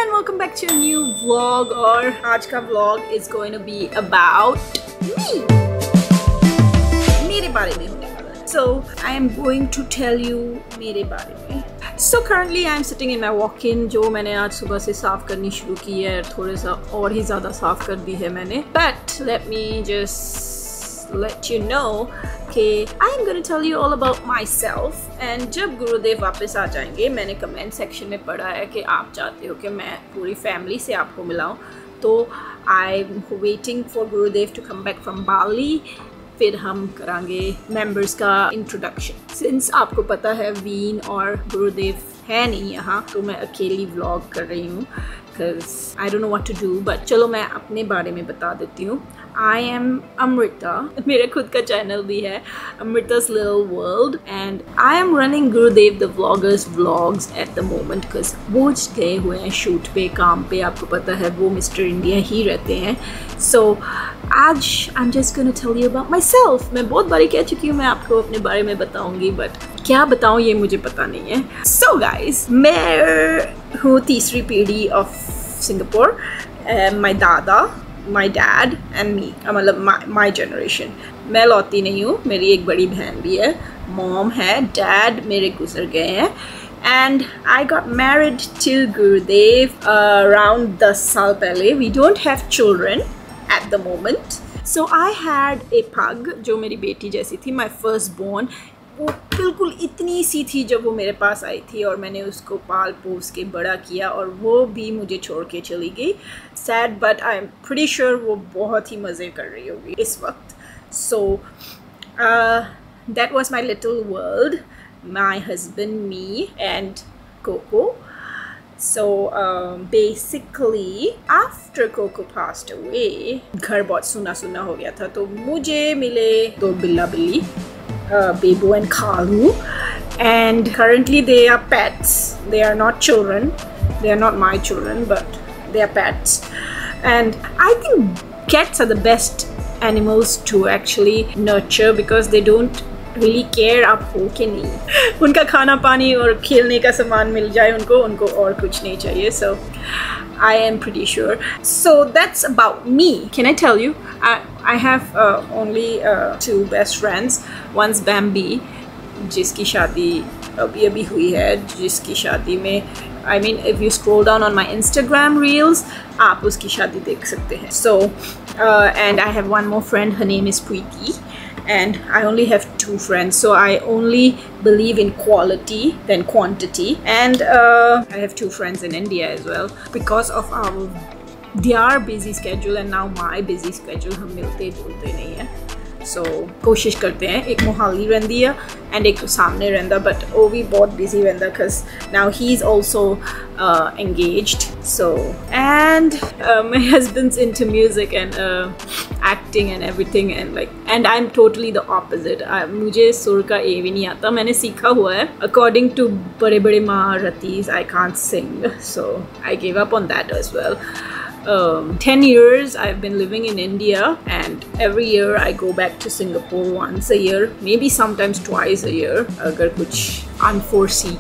and welcome back to a new vlog. और आज का vlog is going to be about me. मेरे बारे में होने वाला है. So I am going to tell you मेरे बारे में. So currently I am sitting in my walk-in जो मैंने आज सुबह से साफ करनी शुरू की है. थोड़ा सा और ही ज़्यादा साफ कर दी है मैंने. But let me just let you know कि I am going to tell you all about myself. And जब गुरुदेव वापस आ जाएंगे, मैंने कमेंट सेक्शन में पढ़ा है कि आप चाहते हो कि मैं पूरी फैमिली से आपको मिलाऊं, तो I am waiting for Gurudev to come back from बाली. फिर हम करांगे मेंबर्स का इंट्रोडक्शन. सिंस आपको पता है वीन और गुरुदेव है नहीं यहाँ, तो मैं अकेली व्लॉग कर रही हूँ because I don't know what to do. But चलो मैं अपने बारे में बता देती हूँ. I am Amrita. मेरा खुद का चैनल भी है, अमृता's Little World, and I am running Gurudev the Vlogger's vlogs at the moment because वो गए हुए हैं शूट पे, काम पे. आपको पता है वो मिस्टर इंडिया ही रहते हैं. So आज I'm just gonna tell you about myself. मैं बहुत बारी कह चुकी हूँ मैं आपको अपने बारे में बताऊँगी, बट क्या बताऊँ ये मुझे पता नहीं है. So guys, मैं हूँ तीसरी पीढ़ी ऑफ सिंगापुर. My दादा, my dad and me, मतलब my generation. मैं लौती नहीं हूँ, मेरी एक बड़ी बहन भी है, मॉम है, डैड मेरे गुजर गए हैं. And I got married to Gurudev around 10 साल पहले. We don't have children at the moment. So I had a pug जो मेरी बेटी जैसी थी, my first born. वो बिल्कुल इतनी सी थी जब वो मेरे पास आई थी और मैंने उसको पाल पोस के बड़ा किया और वो भी मुझे छोड़ के चली गई. Sad but I am pretty sure वो बहुत ही मज़े कर रही होगी इस वक्त. So that was my little world, my husband, me and Coco. So basically after Coco passed away, घर बहुत सुना सुना हो गया था, तो मुझे मिले दो बिल्ला बिल्ली, Bebo and Kalu, and currently they are pets. They are not children. They are not my children, but they are pets. And I think cats are the best animals to actually nurture because they don't really care आप हो कि नहीं. उनका खाना पानी और खेलने का सामान मिल जाए उनको और कुछ नहीं चाहिए. So I am pretty sure. So that's about me. Can I tell you? I have only two best friends. One's Bambi, जिसकी शादी अभी हुई है, जिसकी शादी में I mean if you scroll down on my Instagram reels, आप उसकी शादी देख सकते हैं. So and I have one more friend. Her name is Preeti. And I only have two friends, so I only believe in quality than quantity. And I have two friends in India as well. Because of their busy schedule and now my busy schedule, हम मिलते जुलते नहीं हैं. So कोशिश करते हैं. एक मोहाली रहंदी है and एक सामने रहंदा, but वो भी बहुत busy रहंदा because now he's also engaged. So and my husband's into music and acting and everything, and I'm totally the opposite. मुझे सुर का ए भी नहीं आता. मैंने सीखा हुआ है. According to बड़े बड़े महारथीज, I can't sing, so I gave up on that as well. 10 years I've been living in India, and every year I go back to Singapore once a year, maybe sometimes twice a year अगर कुछ unforeseen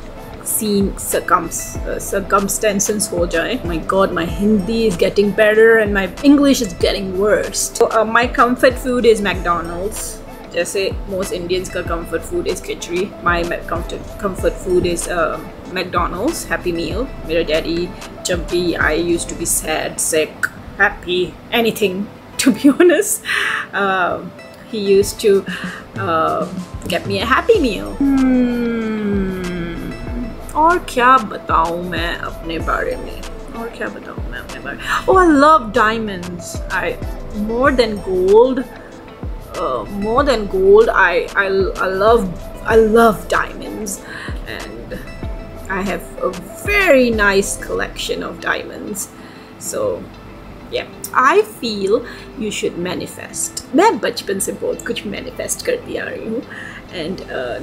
circumstances हो जाए. My God, my Hindi is getting better and my English is getting worse. So my comfort food is McDonald's. जैसे most Indians का comfort food is khichdi, my comfort food is McDonald's Happy Meal. मेरा daddy जब भी I used to be sad, sick, happy, anything to be honest, he used to get me a Happy Meal. और क्या बताऊँ मैं अपने बारे में? Oh, I love diamonds. More than gold. I love diamonds, and I have a very nice collection of diamonds. So yeah, I feel you should manifest. मैं बचपन से बहुत कुछ manifest करती आ रही हूँ, and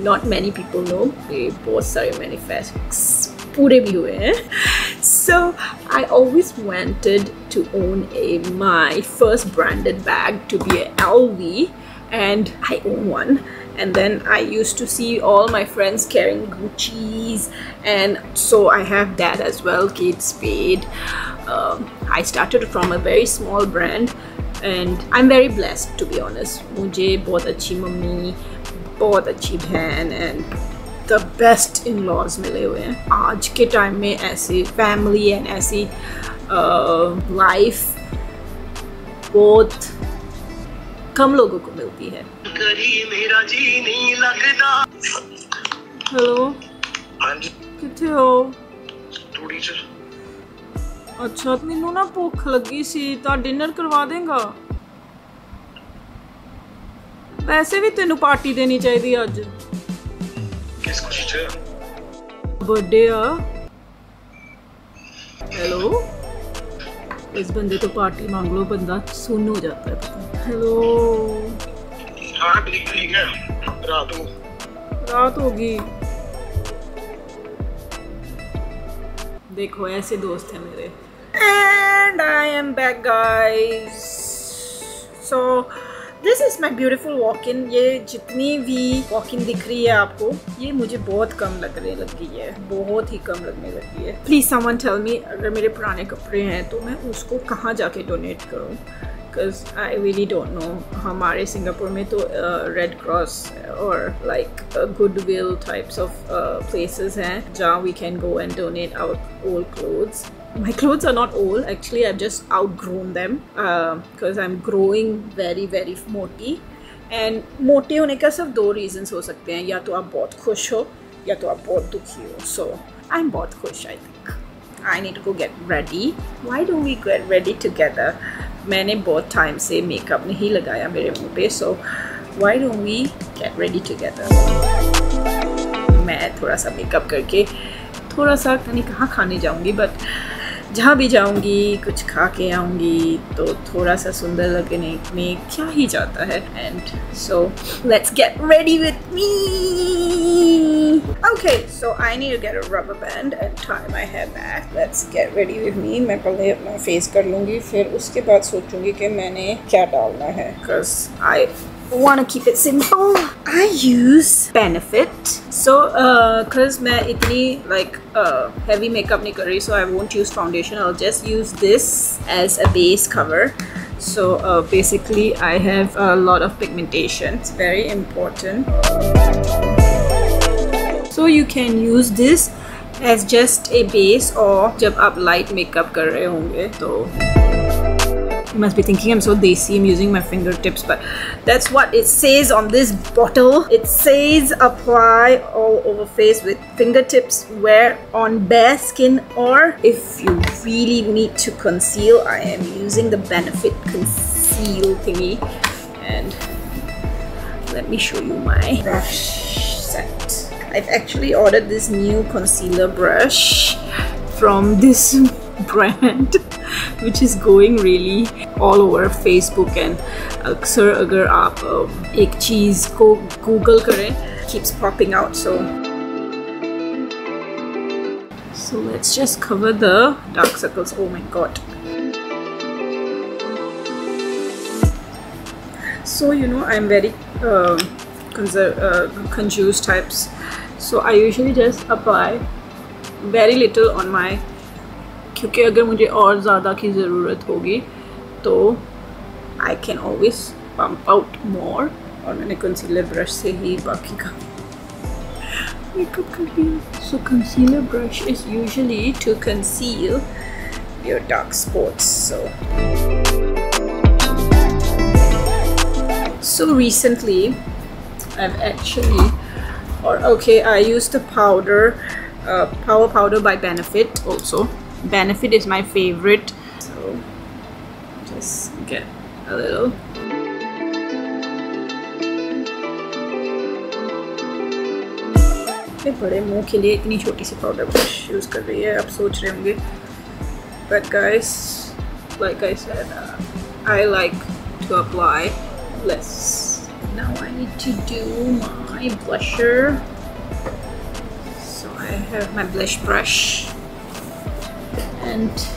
not many people know कि बहुत सारे manifests पूरे भी हुए हैं. So I always wanted to own my first branded bag to be a LV, and I own one. and then I used to see all my friends carrying Gucci's, and so I have that as well, Kate Spade. I started from a very small brand and I'm very blessed, to be honest. मुझे बहुत अच्छी mummy, बहुत अच्छी बहन and the best in-laws मिले हुए हैं। आज के टाइम में ऐसी फैमिली एंड ऐसी लाइफ बहुत कम लोगों को मिलती है। हेलो, किथे हो? अच्छा, मैनू ना भुख लगी सी, तो डिनर करवा देगा? वैसे भी तेनू पार्टी देनी चाहिए अज। किस खुशी च? बर्थडे आ। हेलो, इस बंदे तो पार्टी मांग लो, बंदा सुन हो जाता है पता। हेलो। हाँ ठीक है, रात होगी। देखो ऐसे दोस्त हैं मेरे। And I am back guys. So this is my beautiful walk-in. ये जितनी भी walk-in दिख रही है आपको, ये मुझे बहुत कम लगने लगी है, बहुत ही कम लगने लगी है। Please someone tell me, अगर मेरे पुराने कपड़े हैं तो मैं उसको कहाँ जाके डोनेट करूँ? Because I really don't know. हमारे सिंगापुर में तो Red Cross or like Goodwill types of places हैं जहाँ we can go and donate our old clothes. My clothes are not old, actually I've just outgrown them because I'm growing very मोटी, and मोटे होने का सिर्फ दो reasons हो सकते हैं, या तो आप बहुत खुश हो या तो आप बहुत दुखी हो। So I'm बहुत खुश, I think. I need to go get ready. Why don't we get ready together? मैंने बहुत टाइम से मेकअप नहीं लगाया मेरे मुंह पे, so why don't we get ready together? मैं थोड़ा सा मेकअप करके थोड़ा सा नहीं कहाँ खाने जाऊँगी, बट जहाँ भी जाऊँगी कुछ खा के आऊँगी, तो थोड़ा सा सुंदर लगने में क्या ही जाता है। And so let's get ready with me. Okay, so I need to get a rubber band and tie my hair back. Let's get ready with me. मैं पहले अपना फेस कर लूँगी, फिर उसके बाद सोचूँगी कि मैंने क्या डालना है, because I want to keep it simple. I use Benefit. So, because मैं इतनी like heavy makeup नहीं कर रही, so I won't use foundation. I'll just use this as a base cover. So basically, I have a lot of pigmentation. It's very important. So you can use this as just a base, or जब आप light makeup कर रहे होंगे तो you must be thinking I'm so desi, I'm using my fingertips, but that's what it says on this bottle. It says apply all over face with fingertips, wear on bare skin, or if you really need to conceal, I am using the Benefit conceal thingy. And let me show you my brush set. I've actually ordered this new concealer brush from this brand, which is going really all over Facebook, and अक्सर अगर आप एक चीज़ को Google करें, keeps popping out. So let's just cover the dark circles. Oh my god. So you know I'm very confused types, so I usually just apply very little on my, क्योंकि अगर मुझे और ज़्यादा की ज़रूरत होगी तो I can always pump out more, और मैंने कंसीलर ब्रश से ही बाकी का मेकअप कर दिया। So concealer brush is usually to conceal your dark spots. So recently I've actually, I used the powder, Power Powder by Benefit also. Benefit is my favorite, so just get a little. बड़े मुंह के लिए इतनी छोटी C powder brush use कर रही है, आप सोच रहे होंगे, but guys, like I said, I like to apply less. Now I need to do my blusher. So I have my blush brush, and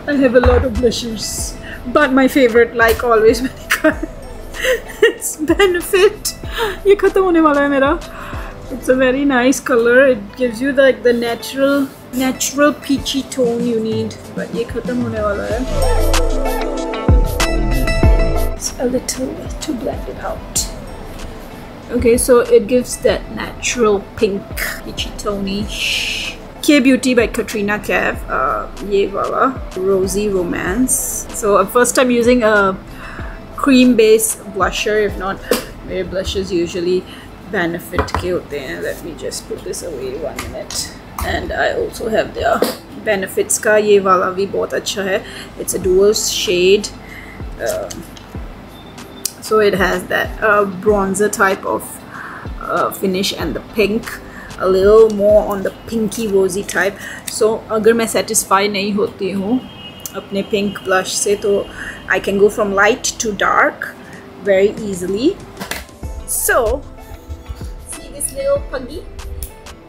I have a lot of blushers, but my favorite, like always, it's Benefit. ये खत्म होने वाला है मेरा. It's a very nice color. It gives you like the natural peachy tone you need. But ये खत्म होने वाला है. It's a little bit to blend it out. Okay, so it gives that natural pink, peachy tone-ish. K-Beauty by Katrina Kaif. ये वाला Rosy Romance. So first time using a cream-based blusher. If not, मेरे blushes usually Benefit के होते हैं. Let me just put this away 1 minute. And I also have the Benefits का ये वाला भी बहुत अच्छा है. It's a dual shade. So it has that bronzer type of finish and the pink. A little more on the pinky rosy type. So अगर मैं satisfy नहीं होती हूँ अपने pink blush से तो I can go from light to dark very easily. So see this little puggy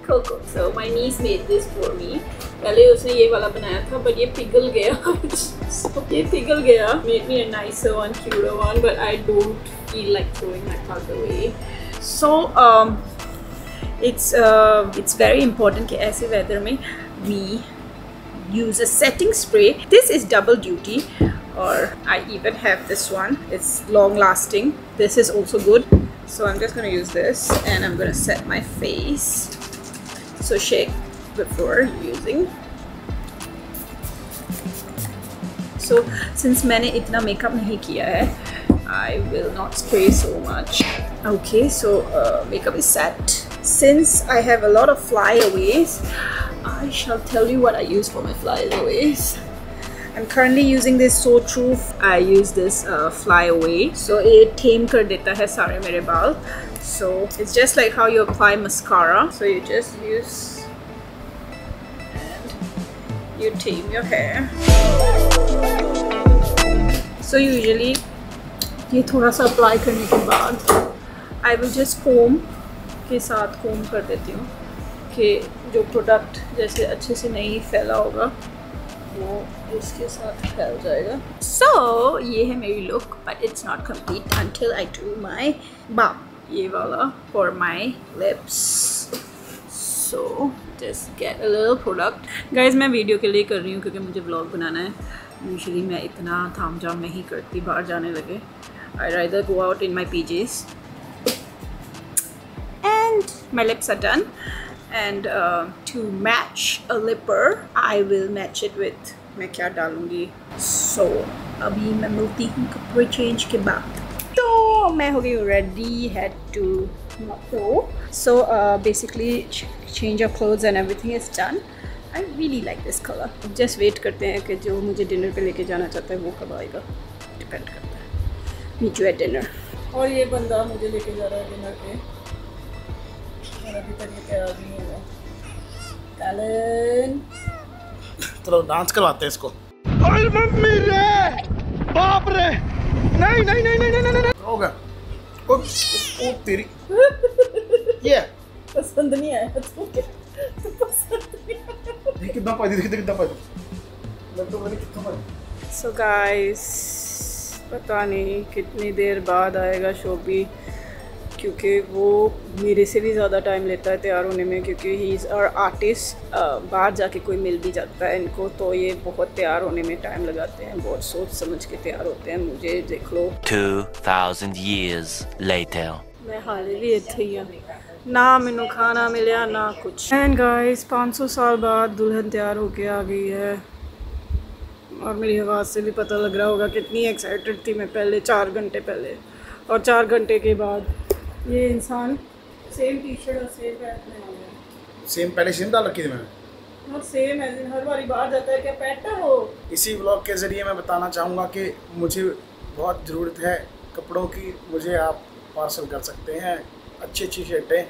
Coco. So my niece made this for me. पहले उसने ये वाला बनाया था but ये पिघल गया. So ये पिघल गया. Made me a nicer one, cuter one, but I don't feel like throwing my pug away. So it's very important कि ऐसे weather में we use a setting spray. This is double duty, or I even have this one. It's long lasting. This is also good. So I'm just gonna use this and I'm gonna set my face. So shake before using. So since मैंने इतना makeup नहीं किया है, I will not spray so much. Okay, so makeup is set. Since I have a lot of flyaways, I shall tell you what I use for my flyaways. I'm currently using this So True. I use this flyaway. So it tame कर देता है सारे मेरे बाल. So it's just like how you apply mascara. So you just use and you tame your hair. So usually ये थोड़ा सा apply करने के बाद I will just comb के साथ comb कर देती हूँ कि जो प्रोडक्ट जैसे अच्छे से नहीं फैला होगा वो इसके साथ फैल जाएगा. So ये है मेरी look, but it's not complete until I do my balm. ये वाला for my lips. So just get a little product. Guys मैं वीडियो के लिए कर रही हूँ क्योंकि मुझे व्लॉग बनाना है. यूजुअली मैं इतना थाम जाम नहीं करती बाहर जाने लगे. I rather go out in my PJs. And my lips are done. And to match a lipper, I will match it with मैं क्या डालूँगी. So अभी मैं मिलती हूँ कपड़े चेंज के बाद. तो मैं हो गई ready, head to toe. So basically change of clothes and everything is done. I really like this color. Just wait करते हैं कि जो मुझे डिनर पे लेके जाना चाहता है वो कब आएगा. Depend करता है. Meet you at dinner. और ये बंदा मुझे लेके जा रहा है डिनर पे. और अभी तक ये तैयार नहीं हुआ. कैलन. चलो डांस करवाते हैं इसको. ओए मम्मी रे, बाप रे. नहीं नहीं नहीं नहीं नहीं नहीं. हो गया. ओ तेरी. ये पसंद नहीं आया तो पसंद नहीं आया. कितना पाई थी कितना पाई. मैं तो मैंने कितना पाई. So guys पता नहीं कितनी देर बाद आएगा शोभी क्योंकि वो मेरे से भी ज़्यादा टाइम लेता है तैयार होने में क्योंकि ही इज़ आवर आर्टिस्ट. बाहर जाके कोई मिल भी जाता है इनको तो ये बहुत तैयार होने में टाइम लगाते हैं. बहुत सोच समझ के तैयार होते हैं. मुझे देख लो 2000 years later. मैं हाले भी इत्थे ही हाँ. ना मैनू खाना मिले ना कुछ. एंड गाइस 500 साल बाद दुल्हन तैयार होके आ गई है और मेरी आवाज़ से भी पता लग रहा होगा कितनी एक्साइटेड थी मैं पहले 4 घंटे पहले. और 4 घंटे के बाद ये इंसान सेम टी शर्ट और सेम पैंट में आ गया. सेम पहले सेम डाल रखी थी मैंने. और सेम एज इन हर बारी बाहर जाता है क्या पैंट हो. इसी व्लॉग के ज़रिए मैं बताना चाहूँगा कि मुझे बहुत ज़रूरत है कपड़ों की. मुझे आप पार्सल कर सकते हैं. अच्छी अच्छी शर्टें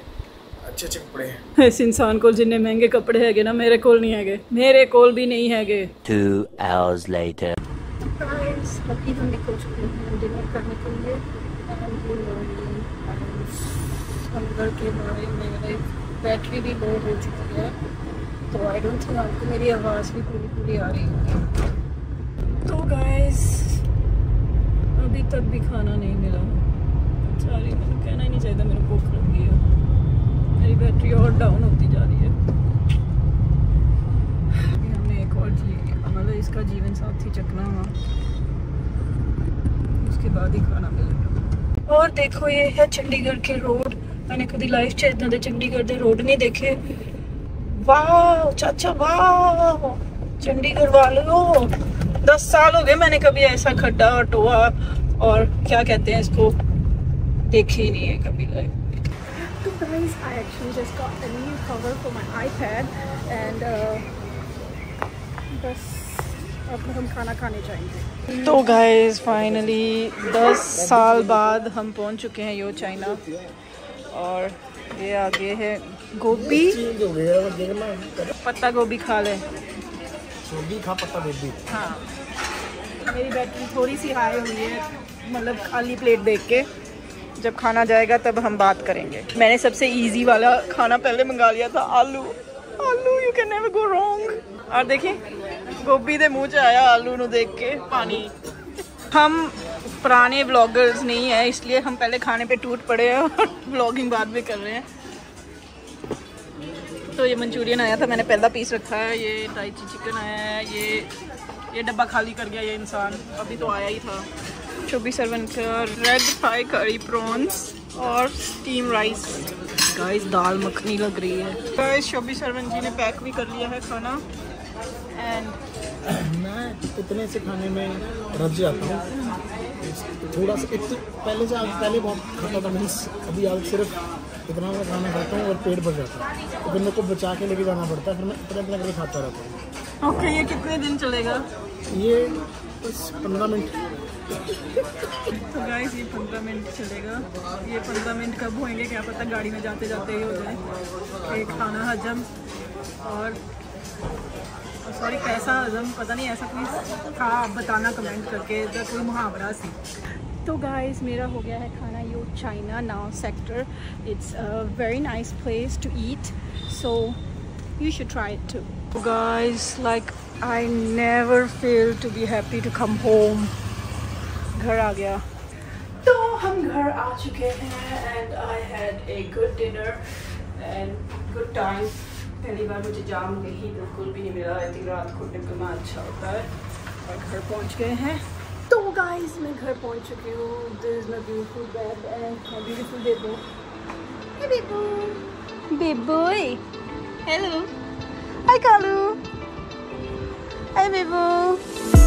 अच्छे अच्छे कपड़े हैं. इस इंसान को जिन्ने महंगे कपड़े हैगे ना मेरे कोल नहीं हैगे. मेरे कोल भी नहीं हैगे. 2 hours later. अभी हम निकल चुके हैं डिनर करने के लिए. अंदर के बारे में मेरी बैटरी भी लो हो चुकी है तो आई डोंट थिंक आपको मेरी आवाज़ भी पूरी आ रही होगी. तो गाइस अभी तक भी खाना नहीं मिला. सॉरी, मैंने कहना ही नहीं चाहिए, मेरे भूख लगी है, मेरी बैटरी और डाउन होती जा रही है। अभी हमने एक और मतलब इसका जीवन साथी चखना हुआ, उसके बाद ही खाना मिलेगा। और देखो ये है चंडीगढ़ के रोड। मैंने कभी लाइफ च इतना दे चंडीगढ़ के रोड नहीं देखे। वाह चाचा, वाह चंडीगढ़ वालों, 10 साल हो गए मैंने कभी ऐसा खड्डा और टोआ और क्या कहते हैं इसको देखे ही नहीं है कभी लाइफ। तो guys, I actually just got a new cover for my iPad and बस अब हम खाना खाने जाएंगे। तो गाइस फाइनली 10 साल बाद हम पहुंच चुके हैं यो चाइना, और ये आगे है गोभी, पत्ता गोभी खा ले, गोभी खा पत्ता गोभी। हाँ, मेरी बैटरी थोड़ी सी हाई हुई है, मतलब खाली प्लेट देख के। जब खाना जाएगा तब हम बात करेंगे। मैंने सबसे इजी वाला खाना पहले मंगा लिया था, आलू। आलू, you can never go wrong. और देखिए गोभी दे मुंह च आया आलू नु देख के पानी। हम पुराने ब्लॉगर्स नहीं है, इसलिए हम पहले खाने पे टूट पड़े हैं और ब्लॉगिंग बाद में कर रहे हैं। तो ये मंचूरियन आया था, मैंने पहला पीस रखा है। ये टाइची चिकन आया है, ये डब्बा खाली कर गया ये इंसान, अभी तो आया ही था। 24/7 का रेड फ्राई करी प्रॉन्स और स्टीम राइस। गाइस दाल मखनी लग रही है। गाइस 24/7 जी ने पैक भी कर लिया है खाना। एंड मैं इतने से खाने में रज जाता हूँ थोड़ा सा। पहले बहुत खाता था मैं, अभी आज सिर्फ इतना मैं खाना खाता हूँ और पेट भर जाता है, तो फिर मेरे को बचा के लेके जाना पड़ता है, फिर मैं इतना करके खाता रहता हूँ। ओके, ये कितने दिन चलेगा? ये बस 15 मिनट। तो गाइस ये 15 मिनट चलेगा। ये 15 मिनट कब होंगे क्या पता, गाड़ी में जाते जाते ही हो जाए। एक खाना हजम और सॉरी पैसा हजम, पता नहीं ऐसा कोई था, आप बताना कमेंट करके, इधर कोई मुहावरा सी। तो गाइस मेरा हो गया है खाना Yo China now sector. It's a very nice place to eat, so you should try it too. Guys like I never feel to be happy to come home. घर आ गया। तो हम घर आ चुके हैं and I had a good dinner and good time. पहली बार मुझे जाम नहीं बिल्कुल भी नहीं मिला। आई थिंक रात को निकलना अच्छा होता है। और घर पहुंच गए हैं। तो गाइस मैं घर पहुंच चुकी हूँ। This is my beautiful bed and my beautiful बेबू। हे बेबू, बेबूय, हेलो, हाय कालू, हाय बेबू।